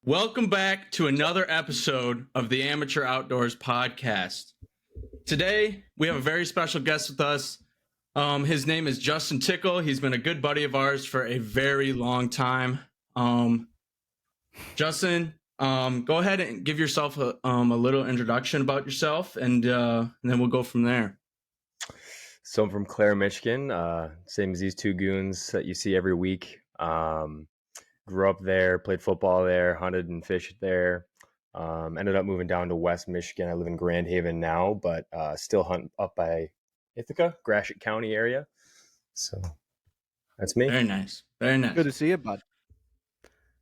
Welcome back to another episode of the Amateur Outdoors podcast. Today, we have a very special guest with us. His name is Justin Tickle. He's been a good buddy of ours for a very long time. Justin, go ahead and give yourself a little introduction about yourself, and then we'll go from there. So I'm from Clare, Michigan, same as these two goons that you see every week. Grew up there, played football there, hunted and fished there. Ended up moving down to West Michigan. I live in Grand Haven now, but still hunt up by Ithaca, Gratiot County area. So that's me. Very nice. Very nice. Good to see you, bud.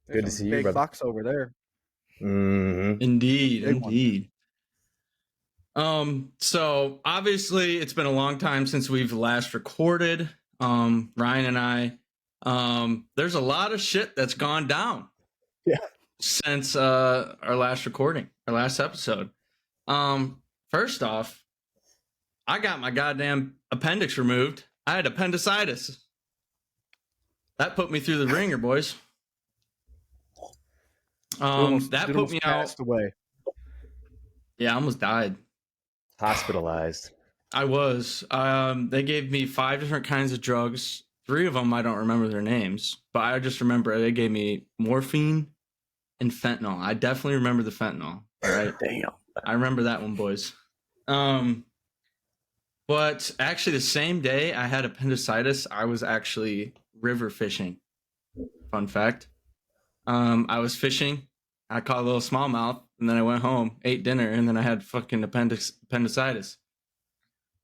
Good to see you, big brother. bucks over there. Mm-hmm. Indeed, Big one. indeed. So obviously it's been a long time since we've last recorded. Ryan and I, there's a lot of shit that's gone down. Yeah. Since our last recording, our last episode. First off, I got my goddamn appendix removed. I had appendicitis. That put me through the ringer, boys. That put me out. Away. Yeah, I almost died. Hospitalized. I was. They gave me 5 different kinds of drugs. 3 of them I don't remember their names, but I just remember they gave me morphine and fentanyl. I definitely remember the fentanyl. All right. Damn. I remember that one, boys. But actually the same day I had appendicitis, I was actually river fishing. Fun fact. I was fishing. I caught a little smallmouth, and then I went home, ate dinner, and then I had fucking appendicitis.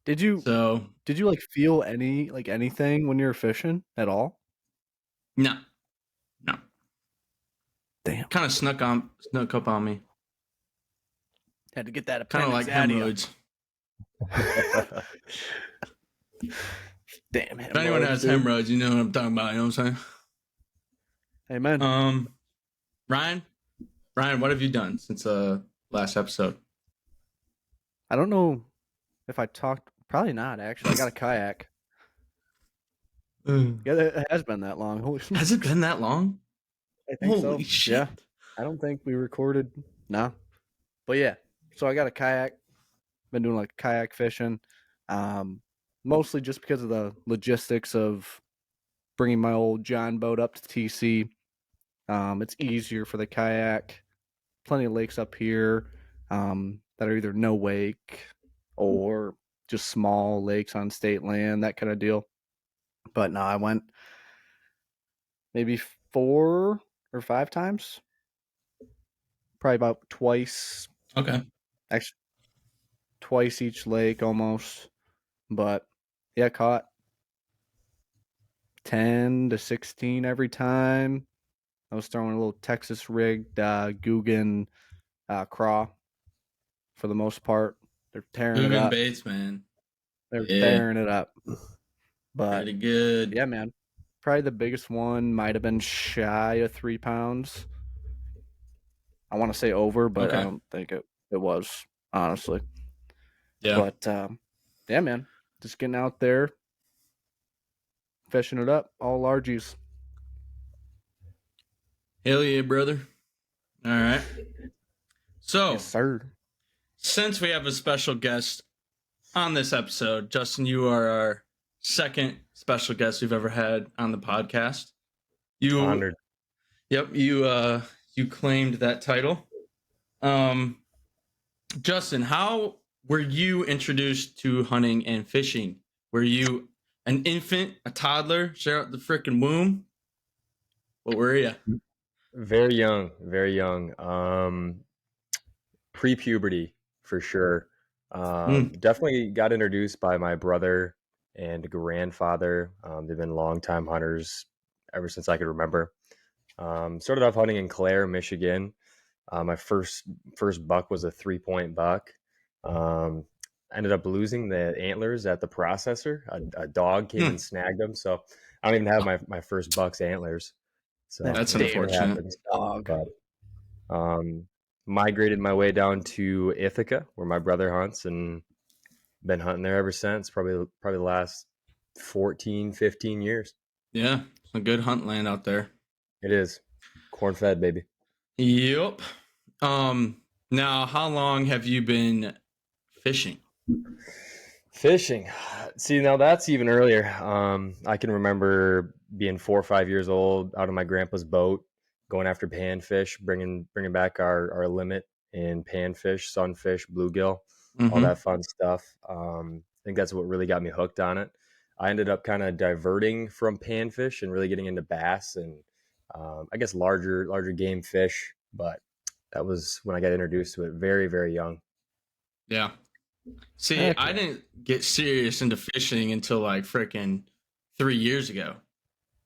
Did you like feel anything when you were fishing at all? No. Damn. Kind of snuck up on me. Had to get that Kind of appendix like out of you. hemorrhoids. Damn. If anyone has hemorrhoids, you know what I'm talking about. You know what I'm saying? Amen. Ryan, what have you done since last episode? I don't know if I talked. Probably not, actually. I got a kayak. Yeah, it has been that long. Holy Has it been that long? I think Holy so. shit. Yeah. I don't think we recorded. No. But yeah. So I got a kayak. Been doing like kayak fishing. Mostly just because of the logistics of bringing my old John boat up to TC. It's easier for the kayak. Plenty of lakes up here that are either no wake or just small lakes on state land, that kind of deal. But no, I went maybe 4 or 5 times. Probably about twice. Okay. Actually, twice each lake almost. But yeah, caught 10 to 16 every time. I was throwing a little Texas rigged Guggen craw for the most part. They're tearing it up. Baits, man. They're tearing it up. But pretty good. yeah, man. Probably the biggest one might have been shy of 3 pounds. I want to say over, but Okay. I don't think it was, honestly. Yeah. But yeah, man. Just getting out there, fishing it up, all largies. Hell yeah, brother. All right. So, Yes, sir. since we have a special guest on this episode, Justin, you are our second special guest we've ever had on the podcast. You Honored. Yep, you claimed that title. Justin, how were you introduced to hunting and fishing? Were you an infant, a toddler, straight out the freaking womb? What were you? Very young. Pre-puberty for sure. Definitely got introduced by my brother and grandfather. They've been longtime hunters ever since I could remember. Started off hunting in Clare, Michigan. My first buck was a 3-point buck. Ended up losing the antlers at the processor. A dog came and snagged them, so I don't even have my first buck's antlers. So That's it unfortunate. happens. But migrated my way down to Ithaca, where my brother hunts, and been hunting there ever since. Probably the last 14, 15 years. Yeah, a good hunt land out there. It is corn fed, baby. Yep. Now, how long have you been fishing? Fishing. See, now that's even earlier. I can remember being 4 or 5 years old, out on my grandpa's boat, going after panfish, bringing back our limit in panfish, sunfish, bluegill, all Mm-hmm. that fun stuff. I think that's what really got me hooked on it. I ended up kind of diverting from panfish and really getting into bass and I guess larger game fish. But that was when I got introduced to it very, very young. Yeah. See, Heck I yeah. didn't get serious into fishing until like freaking 3 years ago.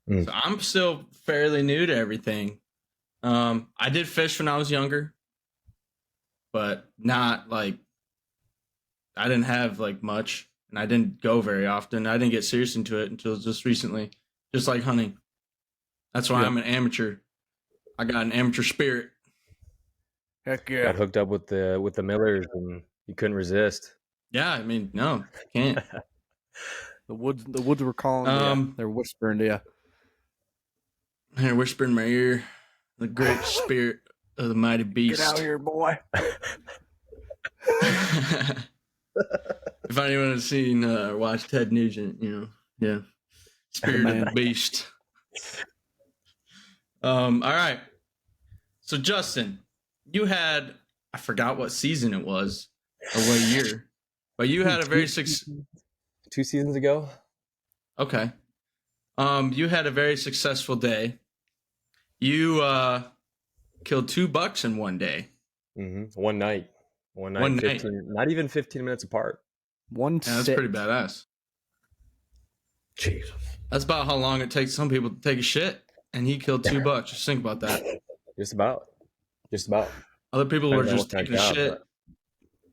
Mm. So I'm still fairly new to everything. I did fish when I was younger, but not like I didn't have like much, and I didn't go very often. I didn't get serious into it until just recently, just like hunting. That's why Yep. I'm an amateur. I got an amateur spirit. Heck yeah. Got hooked up with the Millers and you couldn't resist. Yeah, I mean, no, can't. The woods were calling to you. Um, They're whispering to you. Here, whisper in my ear, the great spirit of the mighty beast. Get out here, boy. If anyone has seen or watched Ted Nugent, yeah, spirit of the Man. beast. All right. So Justin, you had I forgot what season it was or what year, but you had a very 2 seasons ago. okay. You had a very successful day. You killed 2 bucks in one day. One night, One night. 15, not even 15 minutes apart. One Yeah, that's sit. pretty badass. Jesus. That's about how long it takes some people to take a shit, and he killed 2 bucks. Just think about that. Just about. Other people were Depends on just what kind taking of a job, shit. but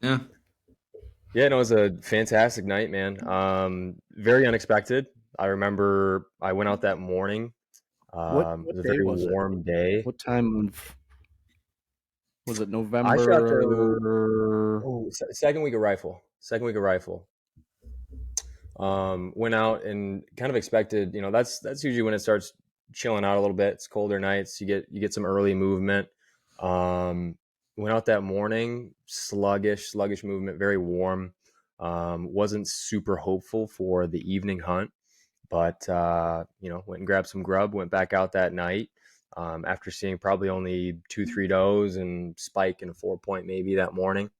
Yeah. yeah, no, it was a fantastic night, man. Very unexpected. I remember I went out that morning. What It was a day very was it? warm day. What time was it? I shot November. second week of rifle. Went out and kind of expected, that's usually when it starts chilling out a little bit. It's colder nights. You get some early movement. Went out that morning, sluggish movement, very warm. Wasn't super hopeful for the evening hunt, but went and grabbed some grub. Went back out that night after seeing probably only 2-3 does and spike and a 4-point maybe that morning.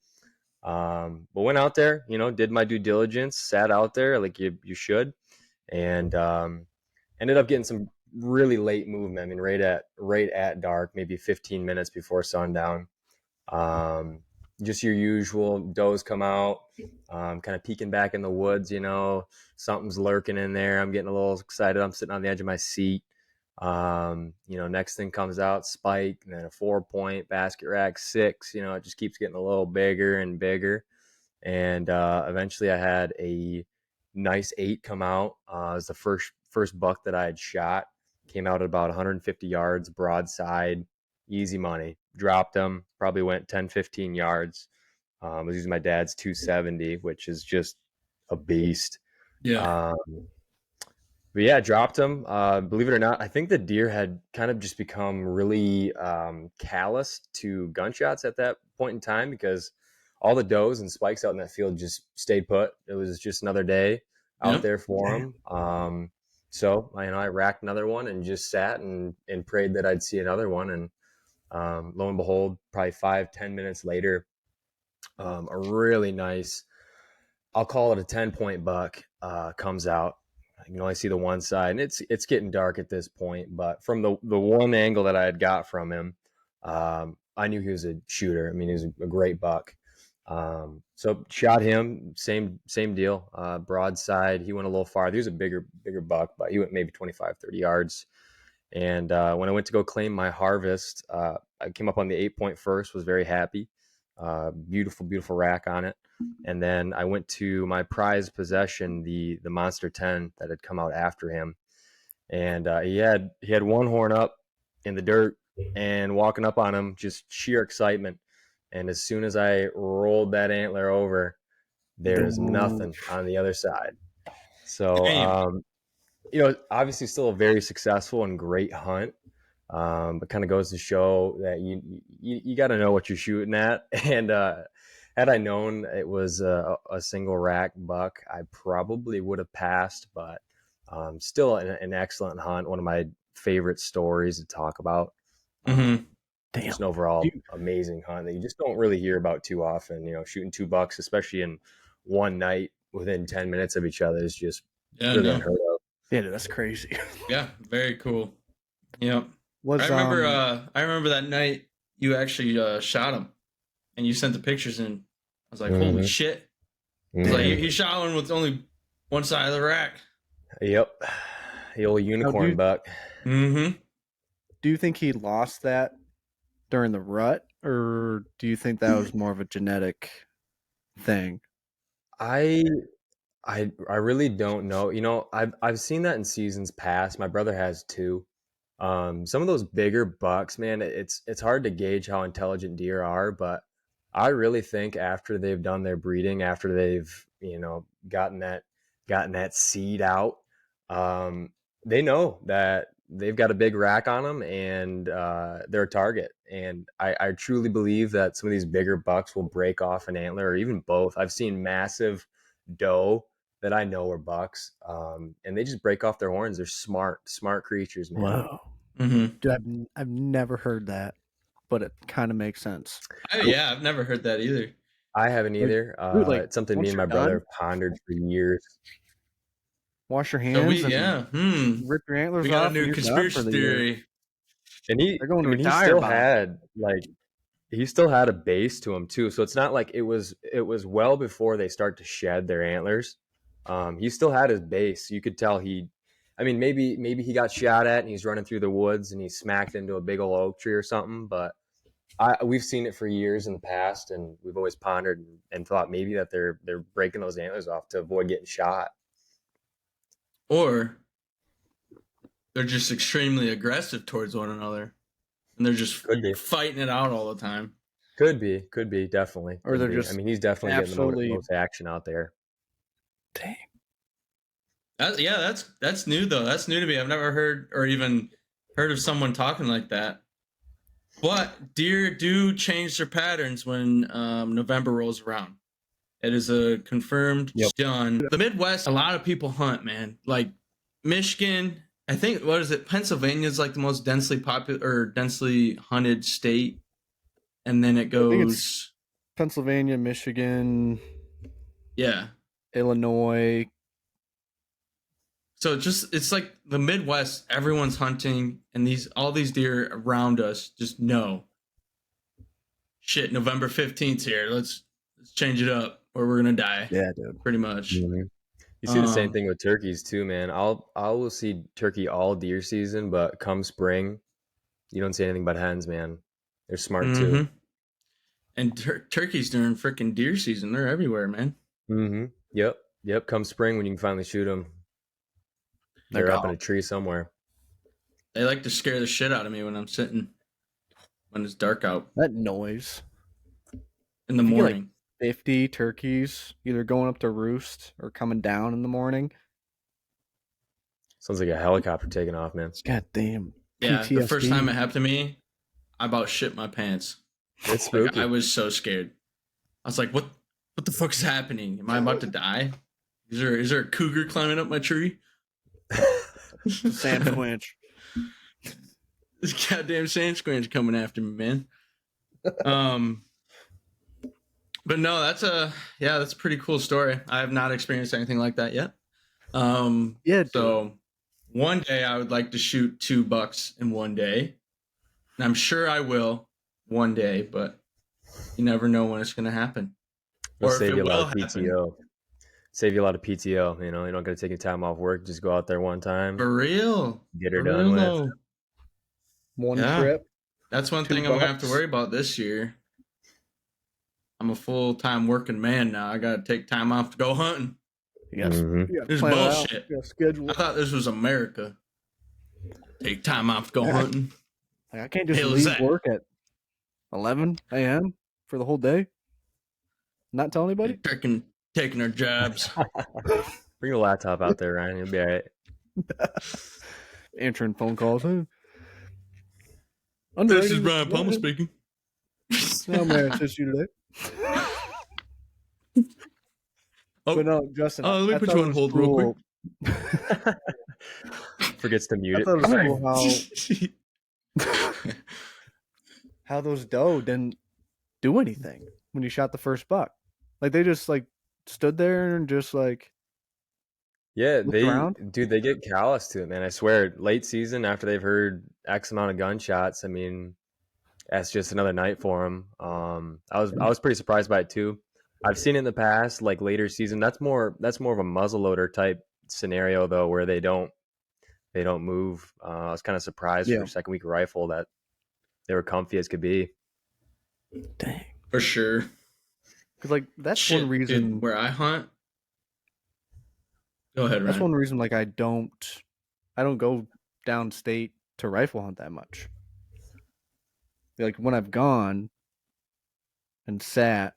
But went out there, did my due diligence, sat out there like you should, and ended up getting some really late movement. I mean, right at dark, maybe 15 minutes before sundown. Just your usual does come out, kind of peeking back in the woods. Something's lurking in there. I'm getting a little excited. I'm sitting on the edge of my seat. Next thing comes out, spike, and then a 4-point basket rack 6. It just keeps getting a little bigger and bigger. And eventually I had a nice 8 come out. It was the first buck that I had shot. Came out at about 150 yards, broadside, easy money. Dropped him, probably went 10-15 yards. I was using my dad's 270, which is just a beast. Yeah. But yeah, dropped him. Believe it or not, I think the deer had kind of just become really calloused to gunshots at that point in time because all the does and spikes out in that field just stayed put. It was just another day out there for him. So I racked another one and just sat and prayed that I'd see another one. And lo and behold, probably 5-10 minutes later, a really nice, I'll call it a 10-point buck, comes out. I can only see the one side, and it's getting dark at this point. But from the one angle that I had got from him, I knew he was a shooter. I mean, he was a great buck. So shot him, same deal. Broadside, he went a little farther. He was a bigger buck, but he went maybe 25-30 yards. And when I went to go claim my harvest, I came up on the 8-point first, was very happy. Beautiful rack on it. And then I went to my prized possession, the Monster 10 that had come out after him. And he had one horn up in the dirt and walking up on him, just sheer excitement. And as soon as I rolled that antler over, there's nothing on the other side. So, obviously still a very successful and great hunt. But kind of goes to show that you got to know what you're shooting at. And had I known it was a single rack buck, I probably would have passed. But still an excellent hunt. One of my favorite stories to talk about. Mm-hmm. Just an overall amazing hunt that you just don't really hear about too often. Shooting 2 bucks, especially in one night within 10 minutes of each other, is just really unheard of. Yeah, dude, that's crazy. Yeah, very cool. Yep. Was I remember that night you actually shot him, and you sent the pictures in. I was like, holy shit! It's like he shot one with only one side of the rack. Yep, the old unicorn buck. Mm-hmm. Do you think he lost that during the rut, or do you think that was more of a genetic thing? I really don't know. I've seen that in seasons past. My brother has too. Some of those bigger bucks, man, it's hard to gauge how intelligent deer are, but I really think after they've done their breeding, after they've, gotten that seed out, they know that they've got a big rack on them and they're a target. And I truly believe that some of these bigger bucks will break off an antler or even both. I've seen massive doe that I know are bucks, and they just break off their horns. They're smart creatures, man. Wow. Mm-hmm. Dude, I've never heard that, but it kind of makes sense. Yeah, I've never heard that either. I haven't either. It's something me and my brother have pondered for years. Wash your hands. Rip your antlers off. We got a new conspiracy theory. And he still had he still had a base to him too. So it's not like it was well before they start to shed their antlers. He still had his base. You could tell maybe he got shot at and he's running through the woods and he smacked into a big old oak tree or something. But we've seen it for years in the past, and we've always pondered and thought maybe that they're breaking those antlers off to avoid getting shot. Or they're just extremely aggressive towards one another, and they're just fighting it out all the time. Could be, definitely. Or they're just. He's definitely getting the most action out there. Dang. That's new though. That's new to me. I've never heard or even heard of someone talking like that. But deer do change their patterns when November rolls around. It is a confirmed done. The Midwest, a lot of people hunt, man. Like Michigan, I think, Pennsylvania is like the most densely densely hunted state. And then it goes Pennsylvania, Michigan. Yeah. Illinois. So it's like the Midwest, everyone's hunting, and all these deer around us just know. Shit, November 15th here. Let's change it up or we're gonna die. Yeah, dude. Pretty much. Mm-hmm. You see the same thing with turkeys too, man. I will see turkey all deer season, but come spring, you don't see anything but hens, man. They're smart too. And turkeys during freaking deer season, they're everywhere, man. Mm-hmm. Yep. Come spring when you can finally shoot them, they're up in a tree somewhere. They like to scare the shit out of me when I'm sitting when it's dark out. That noise in the morning. 50 turkeys either going up to roost or coming down in the morning. Sounds like a helicopter taking off, man. Goddamn. Yeah, PTSD. the first time it happened to me, I about shit my pants. It's spooky. Like, I was so scared. I was like, what the fuck is happening? Am I about to die? Is there a cougar climbing up my tree? Sand squinch. This goddamn sand squinch coming after me, man. But no, that's a pretty cool story. I have not experienced anything like that yet. So one day I would like to shoot 2 bucks in one day. And I'm sure I will one day, but you never know when it's going to happen. Or if it will happen. Save you a lot of PTO. You don't got to take your time off work. Just go out there one time. For real. Get her done with. One trip. That's one thing I'm going to have to worry about this year. I'm a full-time working man now. I got to take time off to go hunting. Yes. This is bullshit. I thought this was America. Take time off to go hunting. I can't just leave work at 11 a.m. for the whole day. Not tell anybody? Taking our jobs. Bring your laptop out there, Ryan. You'll be all right. Answering phone calls. This is Brian Palmer speaking. No, man, it's just you today. But no, Justin. Let me put you on hold real quick. Forgets to mute I it. thought it was cool how those doe didn't do anything when you shot the first buck. Like they just like stood there and just like looked around. They get callous to it, man. I swear, late season after they've heard X amount of gunshots, I mean, that's just another night for them. I was pretty surprised by it too. I've seen it in the past, like later season. That's more of a muzzleloader type scenario though, where they don't move. I was kind of surprised for second week rifle that they were comfy as could be. Dang, for sure. Because like that's one reason dude, where I hunt. Go ahead, Ryan. That's one reason like I don't go downstate to rifle hunt that much. Like when I've gone and sat,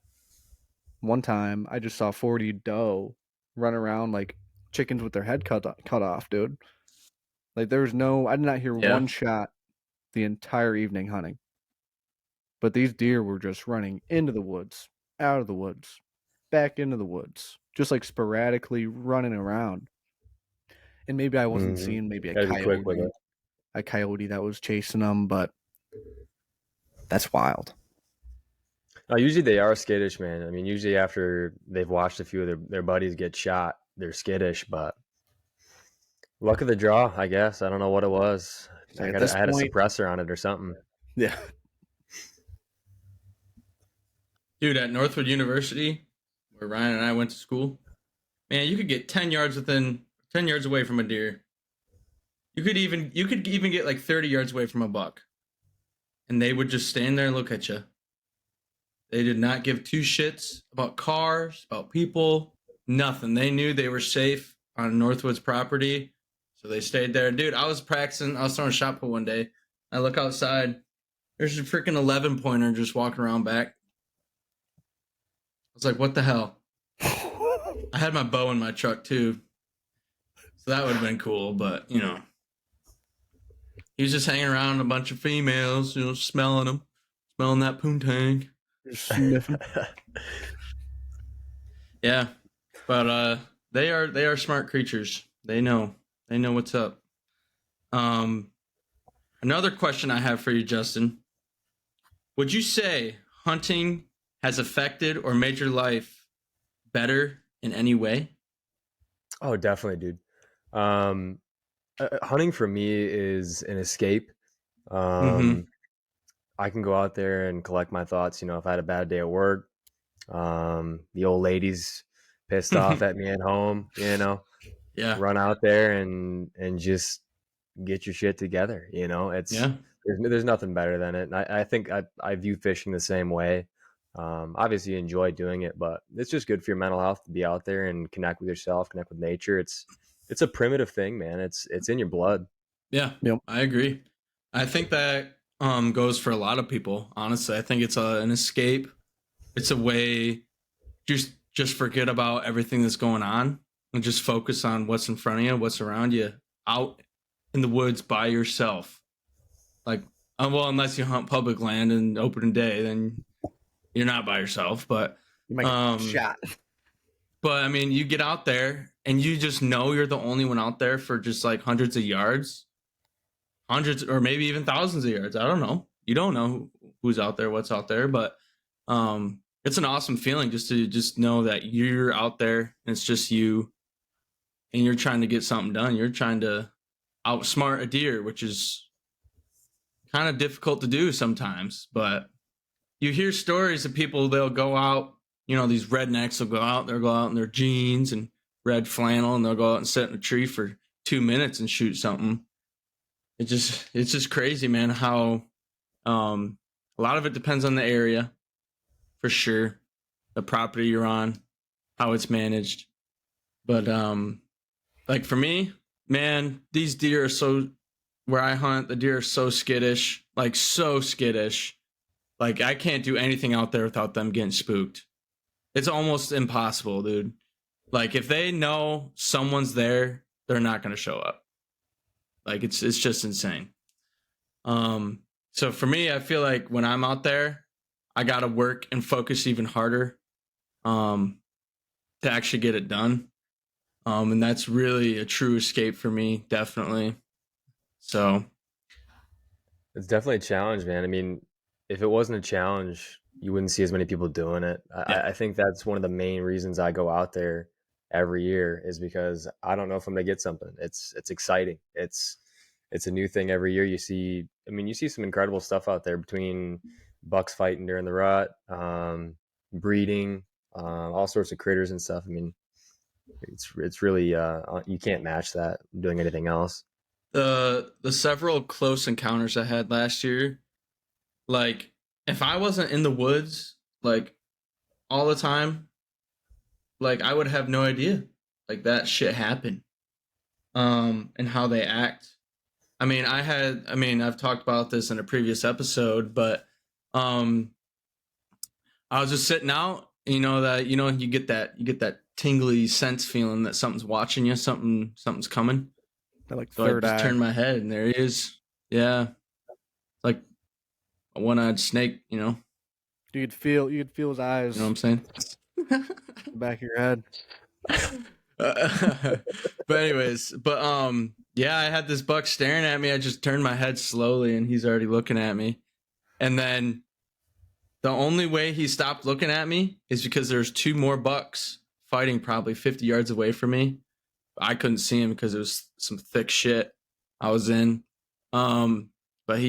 one time I just saw 40 doe run around like chickens with their head cut off, dude. Like there was I did not hear one shot the entire evening hunting. But these deer were just running into the woods, out of the woods, back into the woods, just like sporadically running around. And maybe I wasn't seeing maybe a coyote that was chasing them, but that's wild. Usually they are skittish, man. I mean, usually after they've watched a few of their buddies get shot, they're skittish, but luck of the draw, I guess. I don't know what it was. I had a suppressor on it or something. Yeah. Dude, at Northwood University, where Ryan and I went to school, man, you could get 10 yards away from a deer. You could even get like 30 yards away from a buck. And they would just stand there and look at you. They did not give two shits about cars, about people, nothing. They knew they were safe on Northwood's property, so they stayed there. Dude, I was practicing. I was throwing shot put one day. I look outside. There's a freaking 11-pointer just walking around back. I was like, what the hell? I had my bow in my truck, too. So that would have been cool, but, you know. He was just hanging around a bunch of females, you know, smelling them. Smelling that poontang. Sniffing. Yeah. But they are smart creatures. They know what's up. Another question I have for you, Justin. Would you say hunting has affected or made your life better in any way? Oh, definitely, dude. Hunting for me is an escape. I can go out there and collect my thoughts. You know, if I had a bad day at work, the old lady's pissed off at me at home, you know, run out there and just get your shit together. You know, there's nothing better than it. And I think I view fishing the same way. Obviously you enjoy doing it, but it's just good for your mental health to be out there and connect with yourself, connect with nature. It's a primitive thing, man. It's in your blood. Yeah, I agree. I think that goes for a lot of people. Honestly, I think it's an escape. It's a way just forget about everything that's going on and just focus on what's in front of you, what's around you, out in the woods by yourself. Like, well, unless you hunt public land and open day, then you're not by yourself. But you might get shot. But I mean, you get out there and you just know you're the only one out there for just like hundreds of yards. Hundreds or maybe even thousands of yards. I don't know. You don't know who's out there, what's out there, but it's an awesome feeling just to know that you're out there and it's just you and you're trying to get something done. You're trying to outsmart a deer, which is kind of difficult to do sometimes, but you hear stories of people, they'll go out, you know, these rednecks will go out in their jeans and red flannel and they'll go out and sit in a tree for 2 minutes and shoot something. It's just crazy, man, how a lot of it depends on the area, for sure, the property you're on, how it's managed. But like for me, man, these deer are where I hunt, the deer are so skittish, like so skittish. Like I can't do anything out there without them getting spooked. It's almost impossible, dude. Like if they know someone's there, they're not going to show up. Like it's just insane. So for me, I feel like when I'm out there, I got to work and focus even harder to actually get it done. And that's really a true escape for me, definitely. So It's definitely a challenge, man. I mean, if it wasn't a challenge, you wouldn't see as many people doing it. yeah, I think that's one of the main reasons I go out there every year is because I don't know if I'm gonna get something. It's exciting. It's a new thing every year. You see some incredible stuff out there between bucks fighting during the rut, breeding, all sorts of critters and stuff. I mean, it's really you can't match that doing anything else. the several close encounters I had last year, like if I wasn't in the woods like all the time, like I would have no idea like that shit happened. And how they act. I've talked about this in a previous episode, but um I was just sitting out, you get that tingly sense feeling that something's watching you, something's coming. They're like So I third just eye. turned my head and there he is. Yeah. Like a one-eyed snake, You could feel his eyes. You know what I'm saying? The back of your head. Yeah, I had this buck staring at me. I just turned my head slowly and he's already looking at me. And then the only way he stopped looking at me is because there's two more bucks fighting probably 50 yards away from me. I couldn't see him because it was some thick shit I was in. But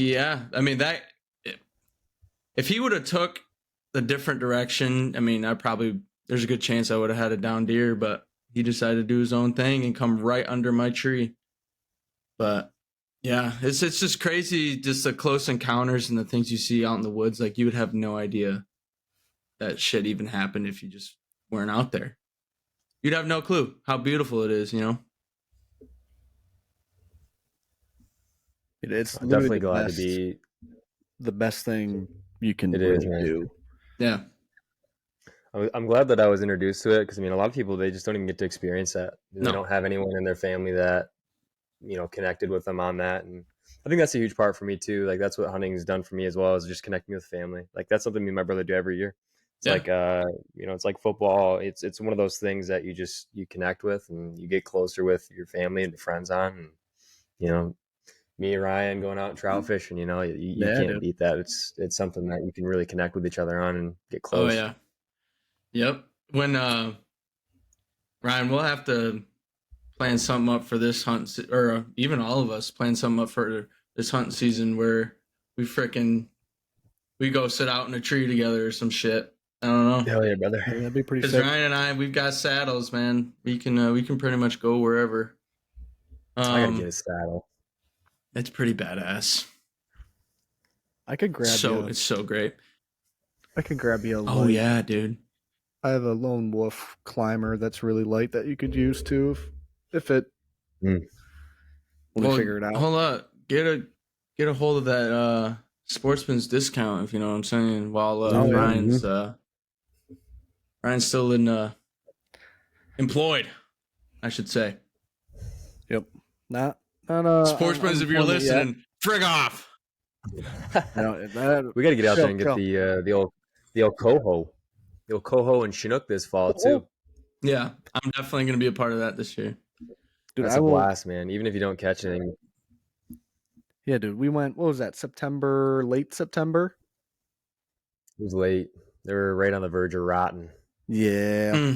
if he would have took the different direction, there's a good chance I would have had a down deer, but he decided to do his own thing and come right under my tree. But yeah, it's just crazy, just the close encounters and the things you see out in the woods. Like you would have no idea that shit even happened if you just weren't out there. You'd have no clue how beautiful it is, It's I'm definitely glad to be. The best thing you can do. Yeah. I'm glad that I was introduced to it because a lot of people, they just don't even get to experience that. They don't have anyone in their family that connected with them on that, and I think that's a huge part for me too. Like that's what hunting has done for me as well, is just connecting with family. Like that's something me and my brother do every year. It's like it's like football. It's one of those things that you connect with and you get closer with your family and friends on. And me and Ryan going out and trout fishing, you can't beat that. It's something that you can really connect with each other on and get close. Oh yeah. Yep. When Ryan, we'll have to plan something up for this hunt, or even all of us plan something up for this hunting season where we go sit out in a tree together or some shit. I don't know. Hell yeah, brother. Yeah, that'd be pretty sick. Because Ryan and I, we've got saddles, man. We can pretty much go wherever. I gotta get a saddle. It's pretty badass. I could grab you. It's so great. I could grab you. Oh yeah, dude. I have a lone wolf climber that's really light that you could use too if it. We'll figure it out. Hold up, get a hold of that Sportsman's discount, if you know what I'm saying. While Ryan's still employed, I should say. Yep. Not Sportsman's, if you're listening, frig off. We got to get out there and get the old coho. The old coho and Chinook this fall too. Yeah, I'm definitely going to be a part of that this year. Dude, that's a blast, man. Even if you don't catch anything. Yeah, dude. We went. What was that? Late September. It was late. They were right on the verge of rotting. Yeah.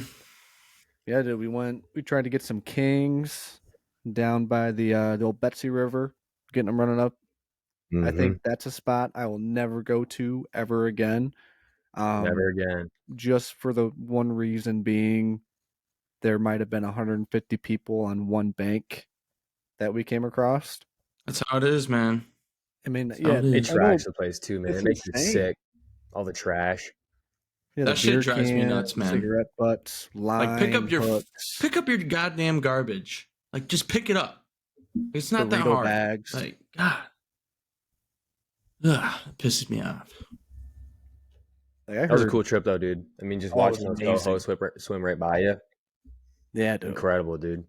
Yeah, dude. We went. We tried to get some kings down by the old Betsy River, getting them running up. I think that's a spot I will never go to ever again. Never again. Just for the one reason being, there might have been 150 people on one bank that we came across. That's how it is, man. It tracks the place too, man. It makes you sick. All the trash. Yeah, that shit drives me nuts, man. Cigarette butts, line pick up your goddamn garbage. Like, just pick it up. It's not that hard. Bags. Like, God. Ugh, it pisses me off. That was a cool trip, though, dude. Just watching those cohos swim right by you. Yeah, dude. Incredible, dude.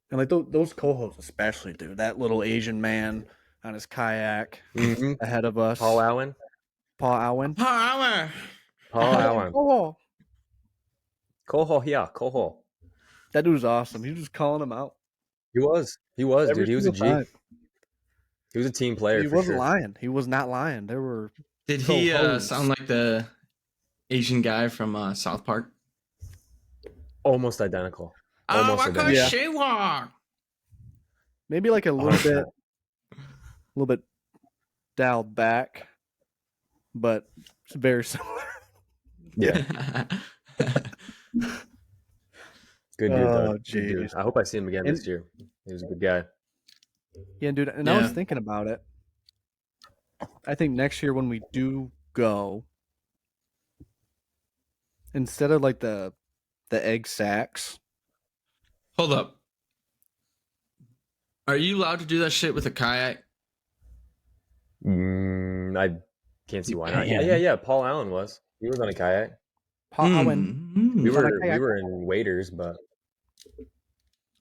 And like those cohos, especially, dude. That little Asian man on his kayak Mhm. ahead of us. Paul Allen. Paul Allen. Oh, Koho, yeah, Koho. that dude was awesome. He was just calling him out He was, every dude. He was a single G. time. He was a team player He for wasn't sure. lying. He was not lying. There were Did he co-hosts. sound like the Asian guy from South Park? Almost identical. Oh, Almost I identical. Yeah. Shewar. maybe like a little bit dialed back, but it's very similar. Yeah, good dude though. Oh, Good dude. jeez. I hope I see him again And- this year. He was a good guy. Yeah, dude. And I was Yeah. thinking about it. I think next year when we do go, instead of like the egg sacks, Hold up. Are you allowed to do that shit with a kayak? I can't see why not. Yeah. Yeah. Paul Allen was. He was on a kayak. Paul Allen. Mm. We was on a were kayak. in waders, but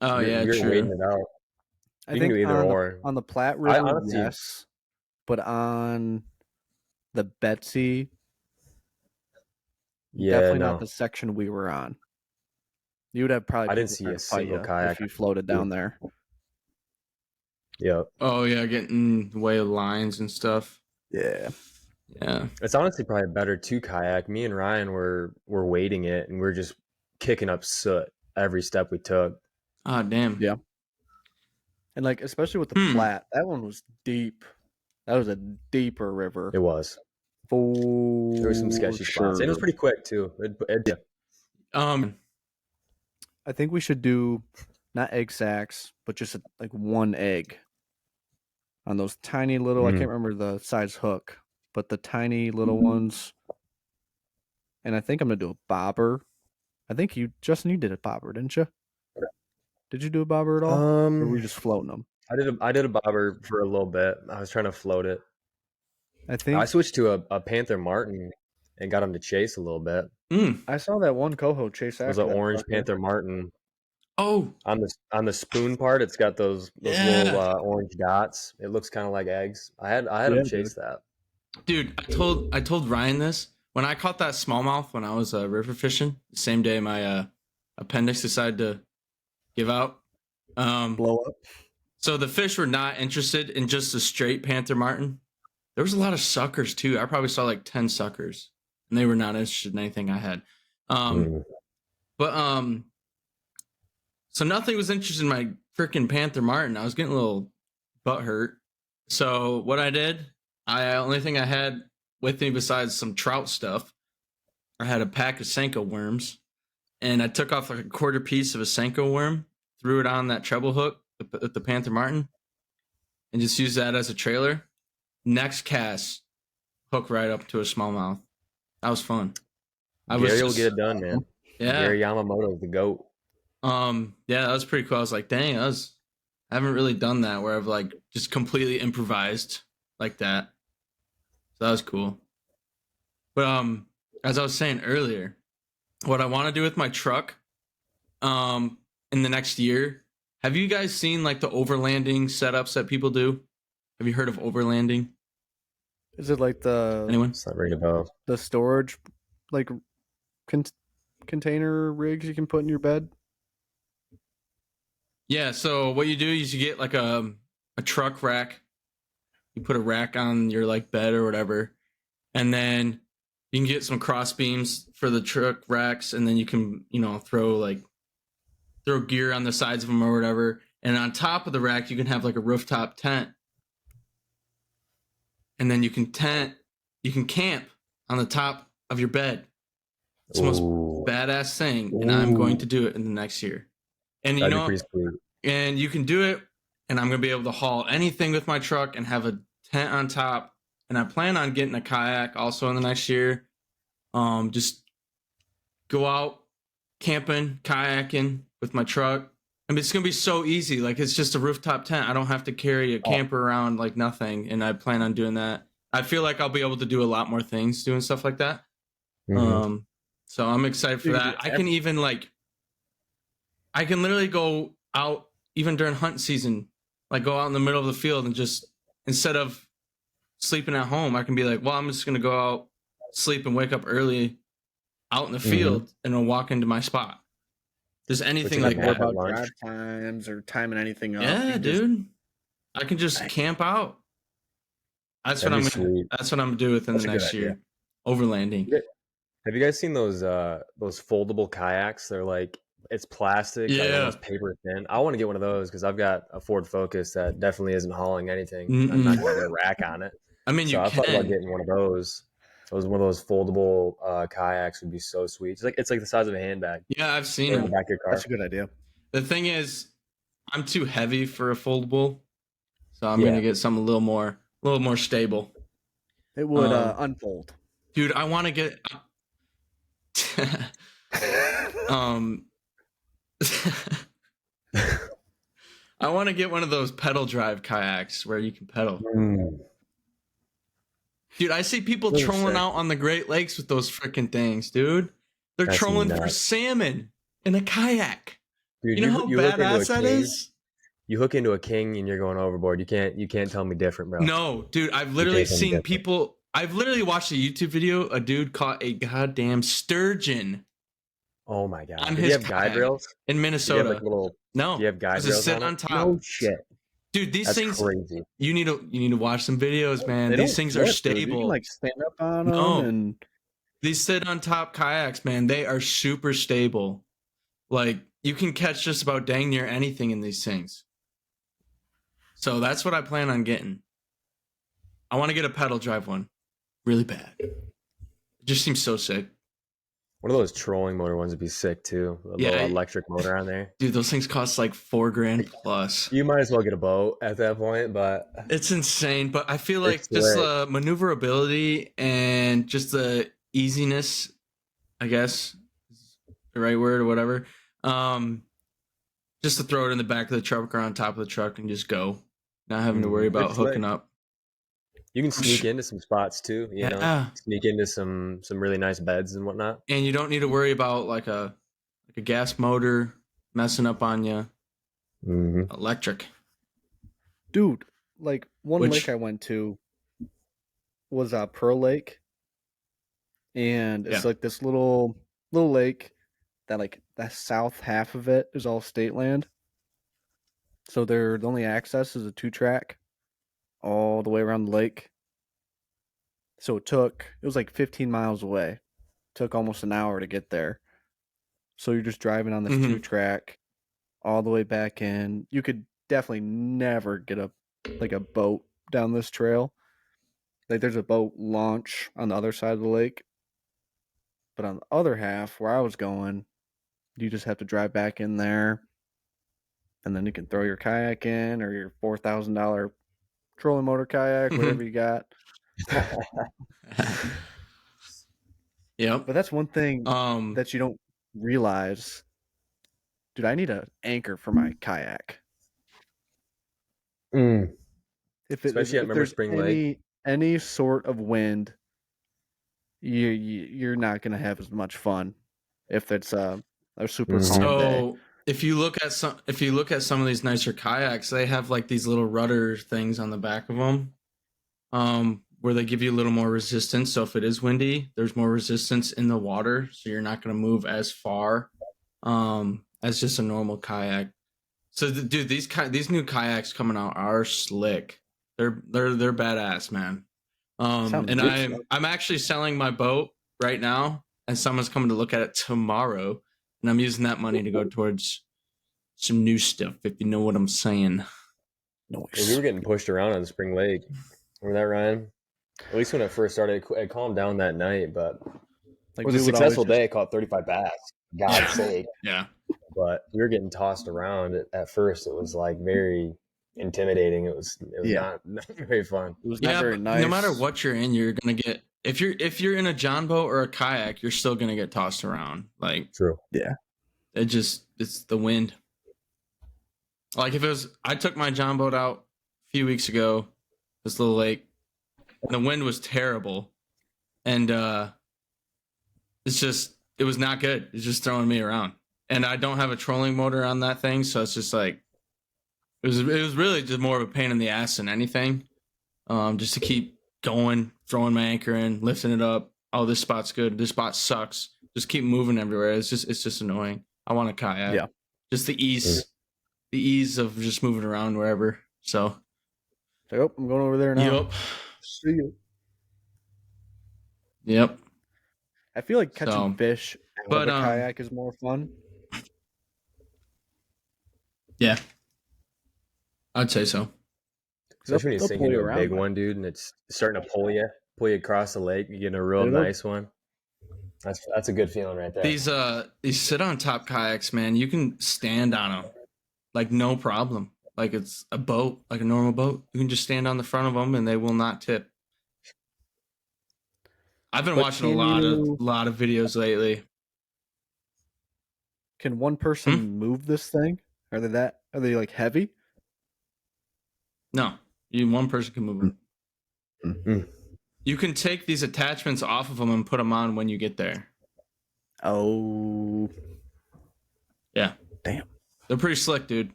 Oh, we yeah, were true. wading it out. I You can think do either on or. on the Platte I River, honestly- yes, but on the Betsy, Yeah, definitely no. not the section we were on. You would have probably I didn't people see trying a to fight single you kayak. if you floated down there. Yep. Oh, yeah, getting in the way of lines and stuff. Yeah. Yeah. It's honestly probably better to kayak. Me and Ryan were wading it, and we're just kicking up soot every step we took. Oh, damn. Yeah. And like especially with the Platte, that one was deep. That was a deeper river. It was. For There were some sketchy spots, and it was pretty quick too. I think we should do not egg sacks, but just like one egg on those tiny little. I can't remember the size hook, but the tiny little ones. And I think I'm gonna do a bobber. I think Justin, you did a bobber, didn't you? Did you do a bobber at all? Or were we just floating them? I did a bobber for a little bit. I was trying to float it. I think I switched to a Panther Martin and got him to chase a little bit. I saw that one coho chase It was after an that orange fucker. Panther Martin. Oh, On the spoon part, it's got those Yeah. little orange dots. It looks kind of like eggs. I had him chase that. dude, I told Ryan this. When I caught that smallmouth when I was river fishing, the same day my appendix decided to give out. Blow up. So the fish were not interested in just a straight Panther Martin. There was a lot of suckers too. I probably saw like 10 suckers, and they were not interested in anything I had. But so nothing was interested in my freaking Panther Martin. I was getting a little butt hurt. So what I did, only thing I had with me besides some trout stuff, I had a pack of Senko worms, and I took off like a quarter piece of a Senko worm, threw it on that treble hook with the Panther Martin, and just used that as a trailer. Next cast, hook right up to a smallmouth. That was fun. Gary will get it done, man. Yeah. Gary Yamamoto's the GOAT. Yeah, that was pretty cool. I was like, dang, I haven't really done that where I've like just completely improvised like that. So that was cool. But as I was saying earlier, what I want to do with my truck in the next year, have you guys seen like the overlanding setups that people do? Have you heard of overlanding? Is it like Anyone? It's not ringing a bell. the storage like container rigs you can put in your bed? Yeah, so what you do is you get like a truck rack. You put a rack on your like bed or whatever, and then you can get some cross beams for the truck racks, and then you can, throw gear on the sides of them or whatever. And on top of the rack, you can have like a rooftop tent. And then you can camp on the top of your bed. It's the most badass thing, and I'm going to do it in the next year. And That'd be pretty sweet. And you can do it, and I'm going to be able to haul anything with my truck and have a tent on top. And I plan on getting a kayak also in the next year. Just go out camping, kayaking with my truck. I mean, it's going to be so easy. Like, it's just a rooftop tent. I don't have to carry a camper around like nothing. And I plan on doing that. I feel like I'll be able to do a lot more things doing stuff like that. So I'm excited for that. I can even I can literally go out even during hunt season, like go out in the middle of the field and just instead of sleeping at home, I can be like, well, I'm just gonna go out, sleep, and wake up early out in the field, and I'll walk into my spot. Just anything like What that. about lunch. drive times or timing anything up? Yeah, You just- dude. I can just camp out. That's what That'd I'm be gonna. sweet. That's what I'm gonna do within That's the a good next idea. year. Overlanding. Have you guys seen those foldable kayaks? They're like, it's plastic, like one Yeah. of those paper thin. I want to get one of those because I've got a Ford Focus that definitely isn't hauling anything. I'm not gonna get a rack on it. I mean, So you I thought about can. getting one of those. One of those foldable kayaks would be so sweet. It's like the size of a handbag. Yeah, I've seen In the them. back of your car. That's a good idea. The thing is, I'm too heavy for a foldable, so I'm Yeah. gonna get something a little more stable. It would unfold. Dude, I want to get. I want to get one of those pedal drive kayaks where you can pedal. Dude, I see people Those are trolling sick. out on the Great Lakes with those freaking things, dude. They're That's trolling for nuts. salmon in a kayak. Dude, You know how hook into a badass that king. is? You hook into a king and you're going overboard. You can't tell me different, bro. No, dude, I've literally can't tell me seen different. people. I've literally watched a YouTube video. A dude caught a goddamn sturgeon Oh my god. on Did his you have guide kayak rails? in Did you Minnesota. have like little? No, Do you have guide does it rails sit on on it? top? No shit. Dude, these That's things crazy. you need to watch some videos, man. They These don't things flip, are dude. stable. You can like stand up on them No. and These sit on top kayaks, man. They are super stable. Like you can catch just about dang near anything in these things. So that's what I plan on getting. I want to get a pedal drive one, really bad. It just seems so sick. One of those trolling motor ones would be sick too. A Yeah, little electric motor on there. Dude, those things cost like $4,000 plus. You might as well get a boat at that point, but It's insane, but I feel like It's just lit. the maneuverability and just the easiness, I guess, is the right word or whatever. Just to throw it in the back of the truck or on top of the truck and just go, not having to worry about It's hooking lit. up. you can sneak into some spots too. You know, Yeah, sneak into some really nice beds and whatnot. and you don't need to worry about like a gas motor messing up on you. Mm-hmm. Electric. dude, like one Which- lake I went to was Pearl Lake, and it's Yeah. like this little lake that like the south half of it is all state land. So the only access is a 2-track all the way around the lake. So it was like 15 miles away. Took almost an hour to get there. So you're just driving on this Mhm. 2-track all the way back in. You could definitely never get a boat down this trail. Like there's a boat launch on the other side of the lake. But on the other half where I was going, you just have to drive back in there. And then you can throw your kayak in or your $4,000 trolling motor kayak, whatever you got. Yep. But that's one thing Um, that you don't realize. Dude, I need an anchor for my kayak. Especially at Member there's Spring Lake. any sort of wind, you're not gonna have as much fun if it's a super calm day. So if you look at some of these nicer kayaks, they have like these little rudder things on the back of them, where they give you a little more resistance. So if it is windy, there's more resistance in the water, so you're not going to move as far as just a normal kayak. So dude, these new kayaks coming out are slick. They're badass, man. Sounds And good. I'm actually selling my boat right now, and someone's coming to look at it tomorrow. And I'm using that money to go towards some new stuff, if you know what I'm saying. Yeah, we were getting pushed around on Spring Lake. Remember that, Ryan? At least when it first started, it calmed down that night, but Like, it was we a would always successful just- day. I caught 35 bass. God's sake. Yeah. But we were getting tossed around. At first, it was like very intimidating. It was not very fun. It was not Yeah, very but nice. no matter what you're in, you're gonna get if you're in a John boat or a kayak, you're still gonna get tossed around. Like True. it's the wind. Like if it was, I took my John boat out a few weeks ago, this little lake, and the wind was terrible, and it was not good. It's just throwing me around, and I don't have a trolling motor on that thing, so it's just like it was really just more of a pain in the ass than anything. just to keep going, throwing my anchor in, lifting it up. Oh, this spot's good. This spot sucks. Just keep moving everywhere. It's just annoying. I want a kayak. Yeah. Just the ease of just moving around wherever. So. Oh, I'm going over there now. Yep. See you. Yep. I feel like catching fish out of a kayak is more fun. Yeah. I'd say so. Especially when you sink into a big one, dude, and it's starting to pull you across the lake. You get a real nice one. That's a good feeling right there. These sit on top kayaks, man. You can stand on them like no problem. Like it's a boat, like a normal boat. You can just stand on the front of them and they will not tip. I've been watching a lot of videos lately. Can one person move this thing? Are they like heavy? No, one person can move them. You can take these attachments off of them and put them on when you get there. Oh. Yeah. Damn. They're pretty slick, dude.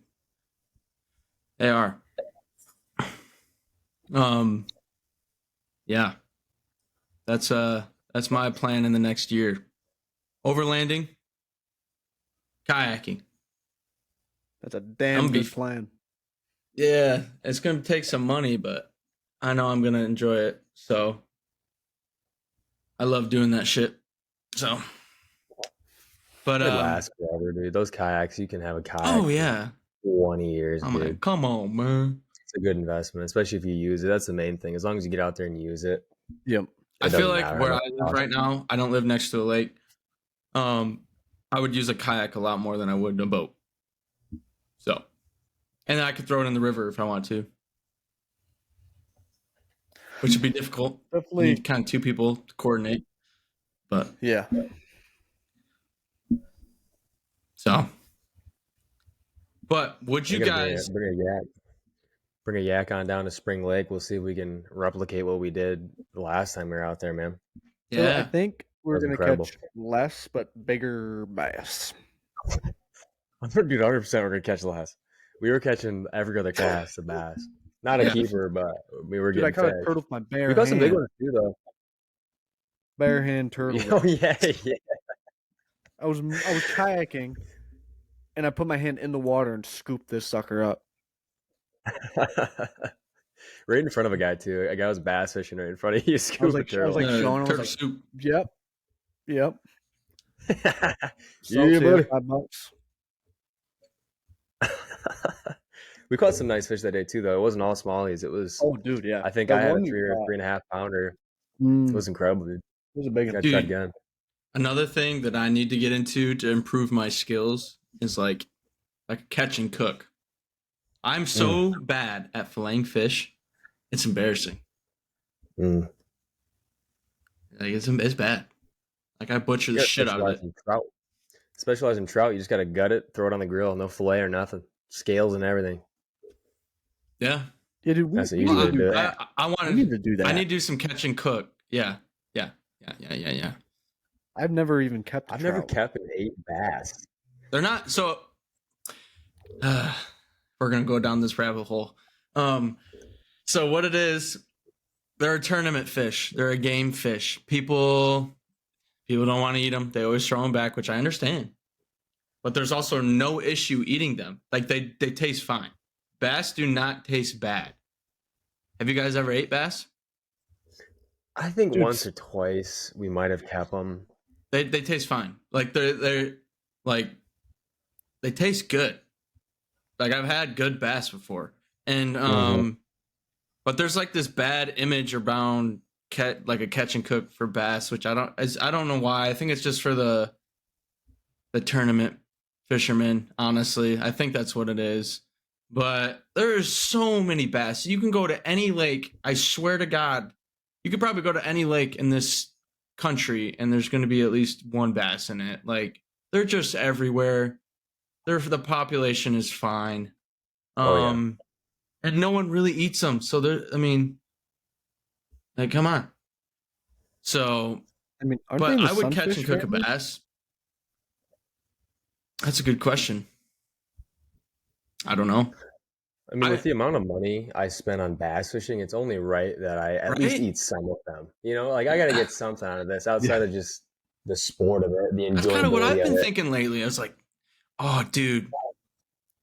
They are. Yeah. That's my plan in the next year. Overlanding, kayaking. That's a damn good plan. Yeah, it's going to take some money, but I know I'm going to enjoy it. So I love doing that shit. So, but it lasts forever, dude. Those kayaks, you can have a kayak. Oh yeah, 20 years, dude. Like, come on, man. It's a good investment, especially if you use it. That's the main thing. As long as you get out there and use it. Yep. I feel like where I live right now, I don't live next to a lake. I would use a kayak a lot more than I would a boat. So, and then I could throw it in the river if I want to, which would be difficult. Definitely, you need kind of two people to coordinate. But yeah. So, but would you guys bring a yak on down to Spring Lake? We'll see if we can replicate what we did the last time we were out there, man. Yeah, so I think we're gonna catch less but bigger bass. Dude, 100% we're gonna catch less. We were catching every other cast of bass. Not a keeper, but we were getting. I caught a turtle with my bare hand. We got some big ones too, though. Bare hand turtle. Oh yeah. I was kayaking, and I put my hand in the water and scooped this sucker up. Right in front of a guy too. A guy was bass fishing right in front of you. I was like showing him. Soup. Yep. Yeah, buddy. $5. We caught some nice fish that day too, though. It wasn't all smallies. It was. Oh, dude, yeah. I think I had a 3 or 3.5 pounder. It was incredible, dude. It was a big dude, again. Another thing that I need to get into to improve my skills is like catch and cook. I'm so bad at filleting fish. It's embarrassing. Like it's bad. Like I butcher the shit out of it. Specialize in trout. You just got to gut it, throw it on the grill. No fillet or nothing. Scales and everything. Yeah. Yeah, dude. That's the easy way to do it. I need to do that. I need to do some catch and cook. Yeah. I've never even kept. I've never kept and ate bass. They're not so. We're gonna go down this rabbit hole. So what it is, they're a tournament fish. They're a game fish. People don't want to eat them. They always throw them back, which I understand. But there's also no issue eating them. Like they taste fine. Bass do not taste bad. Have you guys ever ate bass? I think once or twice we might have kept them. They taste fine. Like they're like they taste good. Like I've had good bass before, and but there's like this bad image around like a catch and cook for bass, which I don't know why. I think it's just for the tournament fishermen. Honestly, I think that's what it is. But there's so many bass. You can go to any lake. I swear to God, you could probably go to any lake in this country, and there's going to be at least one bass in it. Like they're just everywhere. The population is fine. And no one really eats them. So like, come on. So, but I would catch and cook a bass. That's a good question. I don't know. I mean, with the amount of money I spend on bass fishing, it's only right that I at least Right? eat some of them. You know, like I got to get something out of this outside Yeah. of just the sport of it, the That's kind of what I've enjoyability of been it. thinking lately. I was like, oh, dude,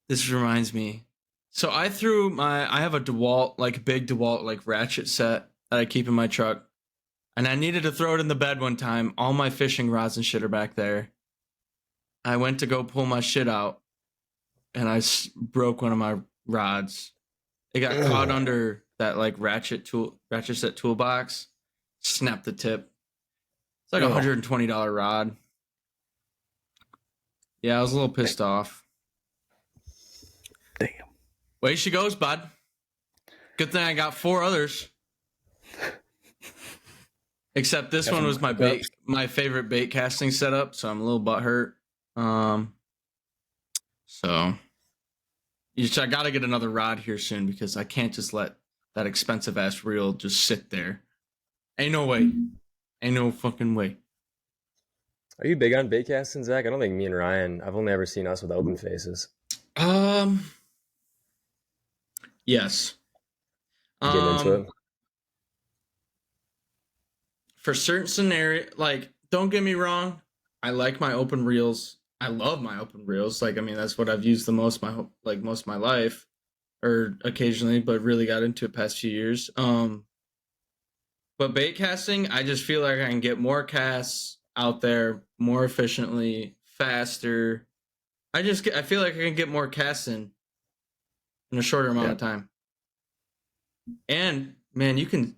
this reminds me. So I have a DeWalt, like big DeWalt, like ratchet set that I keep in my truck. And I needed to throw it in the bed one time. All my fishing rods and shit are back there. I went to go pull my shit out and broke one of my rods. It got caught under that like ratchet set toolbox. Snapped the tip. It's like a $120 rod. Yeah, I was a little pissed off. Damn. Way she goes, bud. Good thing I got 4 others. Except this one was my favorite bait casting setup, so I'm a little butthurt. So I got to get another rod here soon because I can't just let that expensive ass reel just sit there. Ain't no way. Ain't no fucking way. Are you big on bait casting, Zach? I don't think me and Ryan. I've only ever seen us with open faces. Yes. Getting into it. For certain scenario, like, don't get me wrong, I like my open reels. I love my open reels. Like, I mean, that's what I've used the most most of my life, or occasionally, but really got into it past few years. But bait casting, I just feel like I can get more casts out there more efficiently, faster. I feel like I can get more casts in a shorter amount of time. And man, you can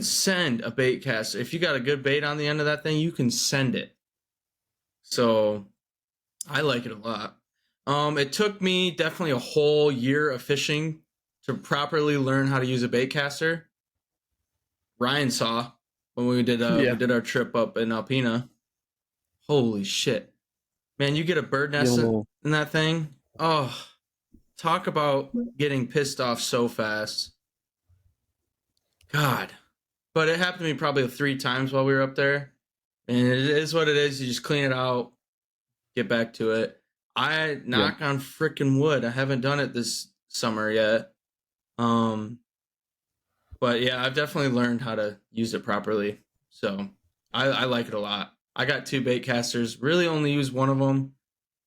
send a bait cast. If you got a good bait on the end of that thing, you can send it. So I like it a lot. It took me definitely a whole year of fishing to properly learn how to use a bait caster. Ryan saw when we did our trip up in Alpena. Holy shit. Man, you get a bird nest in that thing. Oh, talk about getting pissed off so fast. God. But it happened to me probably 3 times while we were up there. And it is what it is. You just clean it out, get back to it. I knock on freaking wood. I haven't done it this summer yet. But yeah, I've definitely learned how to use it properly. So I like it a lot. I got 2 bait casters, really only use one of them.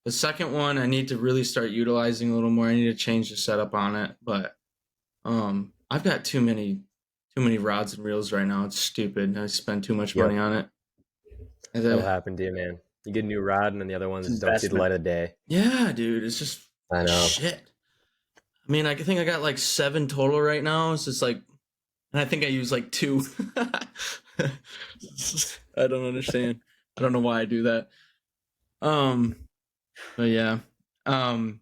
The second one I need to really start utilizing a little more. I need to change the setup on it. But I've got too many rods and reels right now. It's stupid. I spend too much money on it. That'll happen to you, man. You get a new rod and then the other ones don't see the light of day. Yeah, dude. It's just shit. I mean, I think I got like 7 total right now. It's just like, and I think I use like 2. I don't understand. I don't know why I do that. But yeah. But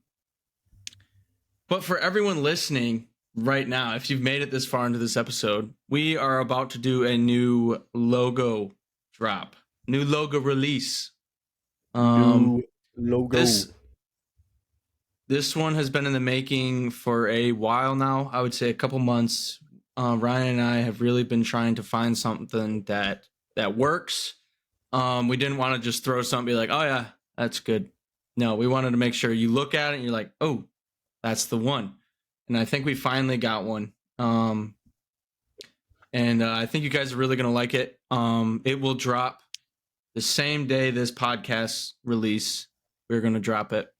for everyone listening right now, if you've made it this far into this episode, we are about to do a new logo drop, new logo release. New logo. This one has been in the making for a while now. I would say a couple months. Ryan and I have really been trying to find something that works. We didn't want to just throw something and be like, oh yeah, that's good. No, we wanted to make sure you look at it and you're like, oh, that's the one. And I think we finally got one. And I think you guys are really going to like it. It will drop the same day this podcast release. We're going to drop it.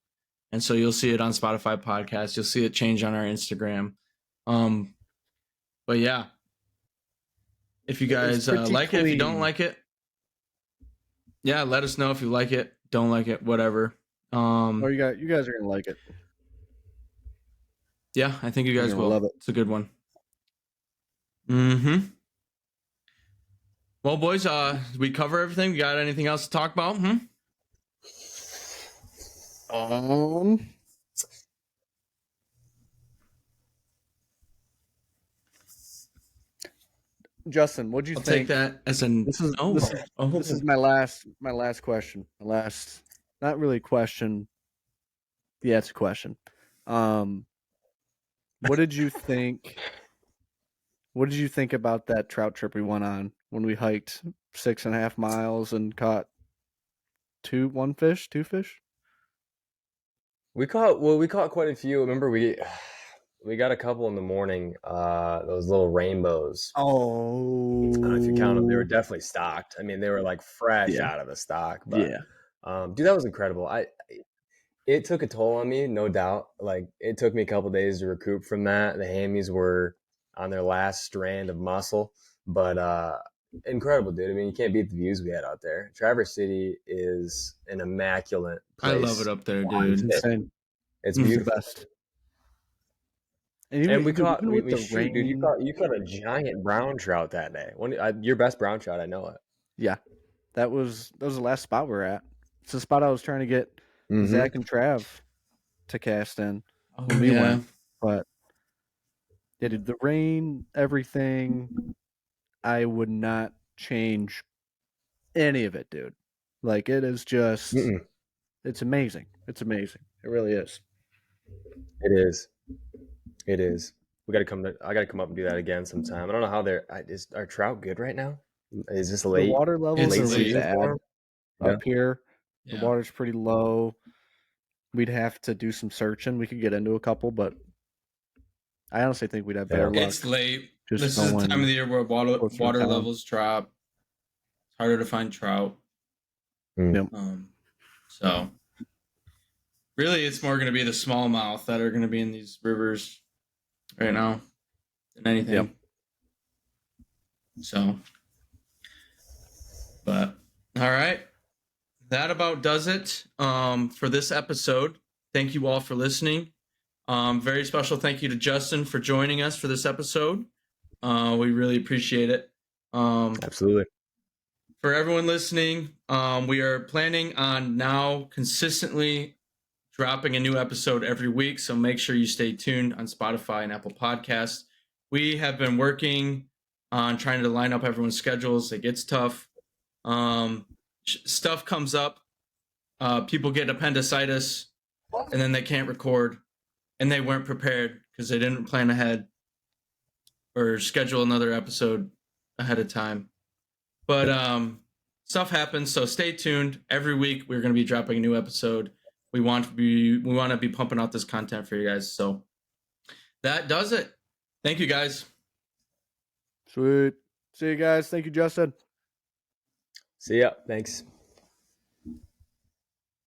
And so you'll see it on Spotify podcast. You'll see it change on our Instagram. But yeah, if you guys like it, if you don't like it, yeah, let us know if you like it, don't like it, whatever. You guys are gonna like it. Yeah, I think you guys will. Love it. It's a good one. Well, boys, we cover everything. We got anything else to talk about? Justin, what'd you I'll think? take that as an This is my last question. Not really a question. Yeah, it's a question. What did you think? What did you think about that trout trip we went on when we hiked 6.5 miles and caught two fish? We caught quite a few. Remember we got a couple in the morning. Those little rainbows. Oh, I don't know if you count them. They were definitely stocked. I mean, they were like fresh yeah, out of the stock. But yeah. dude, that was incredible. It took a toll on me, no doubt. Like it took me a couple days to recoup from that. The hammies were on their last strand of muscle, but incredible, dude. I mean, you can't beat the views we had out there. Traverse City is an immaculate I love it place. up there, It's dude. insane. It's It's the Mhm. beautiful. best. And And even with we the shoot, dude. rain, You caught a giant brown trout that day. Your best brown trout, I know it. yeah, that was the last spot we're at. It's the spot I was trying to get Mm-hmm. Zach and Trav to cast in when Oh we yeah. went, but yeah, dude, the rain, everything, I would not change any of it, dude. Like it is just, Mm-mm. it's amazing. It's amazing. It really is. It is. It is. We got to come. I got to come up and do that again sometime. I don't know how is our trout good right now? Is this The water levels It's are late really late. season for bad 'em? Yeah. up here. The Yeah. water's pretty low. We'd have to do some searching. We could get into a couple, but I honestly think we'd have better Yeah. luck It's late. just This is the time of going the year where closer to water town. levels drop. It's harder to find trout. Mm. Yep. So really, it's more going to be the smallmouth that are going to be in these rivers right now than anything. Yep. So, but all right, that about does it for this episode. Thank you all for listening. Very special thank you to Justin for joining us for this episode. We really appreciate it. Absolutely. For everyone listening, we are planning on now consistently dropping a new episode every week, so make sure you stay tuned on Spotify and Apple Podcasts. We have been working on trying to line up everyone's schedules. It gets tough. Stuff comes up. People get appendicitis, and then they can't record, and they weren't prepared because they didn't plan ahead or schedule another episode ahead of time. But stuff happens, so stay tuned. Every week we're going to be dropping a new episode. We want to be pumping out this content for you guys. So that does it. Thank you guys. Sweet. See you guys. Thank you, Justin. See ya. Thanks.